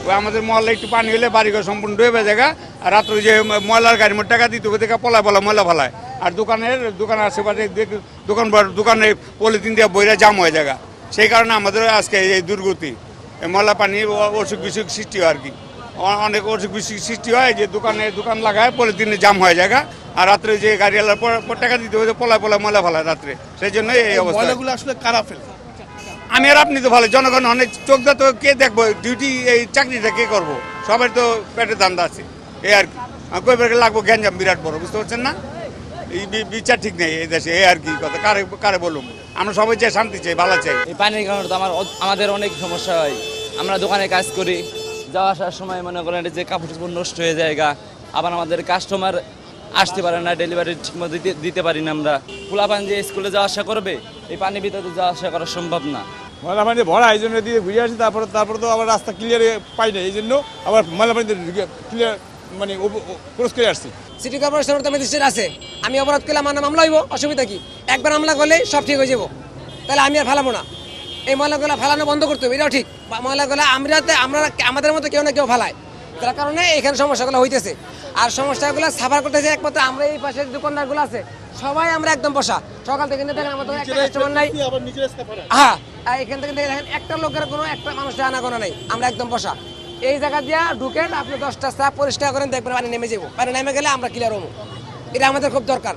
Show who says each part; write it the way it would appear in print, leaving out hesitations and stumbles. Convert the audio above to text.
Speaker 1: ওই আমাদের মহল্লা একটু পানি হলে বাড়িঘর সম্পূর্ণ ডুবে জায়গা, আর রাত্রে যে ময়লার গাড়ি মোট টাকা দিতে হবে দেখা পলায় ময়লা ফেলায়, আর দোকানের আশেপাশে দোকানে পলিথিন দিয়ে বইরা জাম হয়ে জায়গা। সেই কারণে আমাদের আজকে এই দুর্গতি, ময়লা পানি অসুখ বিসুখ সৃষ্টি হয় আর কি। অনেক অসুখ বিসুখ সৃষ্টি হয় যে দোকান লাগায় পলিথিনে জাম হয়ে জায়গা, আর রাত্রে যে গাড়িওয়ালার পর টাকা দিতে হবে পলায় ময়লা ফেলায় রাত্রে। সেই জন্য এই অবস্থা।
Speaker 2: আসলে কারা ফেলে?
Speaker 1: আমি আর আপনি তো ভালো, জনগণ অনেক চোখ দা তো কে দেখবো, ডিউটি এই চাকরিটা কে করবো, সবাই তো পেটে ধান্দা আছে এই আর কি। কইবার লাগবো গ্যাঞ্জাম বিরাট বড়, বুঝতে পারছেন না? এই বিচার ঠিক নেই এই দেশে, এই আর কি কথা। কারে বলুন, আমরা সবাই চাই শান্তি চাই, ভালো চাই।
Speaker 3: এই পানির কারণে তো আমাদের অনেক সমস্যা হয়। আমরা দোকানে কাজ করি, যাওয়া আসার সময় মনে করেন যে কাপড় চোপড় নষ্ট হয়ে যায়, আবার আমাদের কাস্টমার আসতে পারে না, ডেলিভারি ঠিকমতো দিতে পারি না আমরা। পোলাপান যে স্কুলে যাওয়া আসা করবে, এই পানির ভিতরে যাওয়া আসা করা সম্ভব না।
Speaker 2: ময়লা পানি ভরা, এই জন্য দিয়ে ঘুরে আসি, তারপরে তো আবার রাস্তা ক্লিয়ার পাই না, এই জন্য আবার ময়লা পানিতে ক্লিয়ার মানে ক্রস করে আসছি।
Speaker 4: সিটি কর্পোরেশনের তো ম্যাজিস্ট্রেট আছে, আমি অপরাধ করলে আমার নাম মামলা হইব, অসুবিধা কি? একবার মামলা করলে সব ঠিক হয়ে যাব, তাহলে আমি আর ফেলাবো না। এই ময়লাগুলো ফেলানো বন্ধ করতে হবে, এটাও ঠিক। ময়লাগুলো আমাদের মতো কেউ না কেউ ফেলায়, তার কারণে এখানে সমস্যাগুলো হইতেছে। আর সমস্যাগুলো সাফার করতেছে একমাত্র আমরা, এই পাশের দোকানদারগুলো আছে সবাই আমরা একদম বসা, সকাল থেকে দেখেন আমাদের একটা কাস্টমার নাই। হ্যাঁ, এখান থেকে দেখেন একটা লোকের কোনো একটা মানুষের আনাগোনা নেই, আমরা একদম বসা। এই জায়গা দিয়ে ঢুকেন আপনি 10টা চাপ পরিষ্কার করেন, দেখবেন পানি নেমে যাবো, পানি নেমে গেলে আমরা ক্লিয়ার হবো। এটা আমাদের খুব দরকার।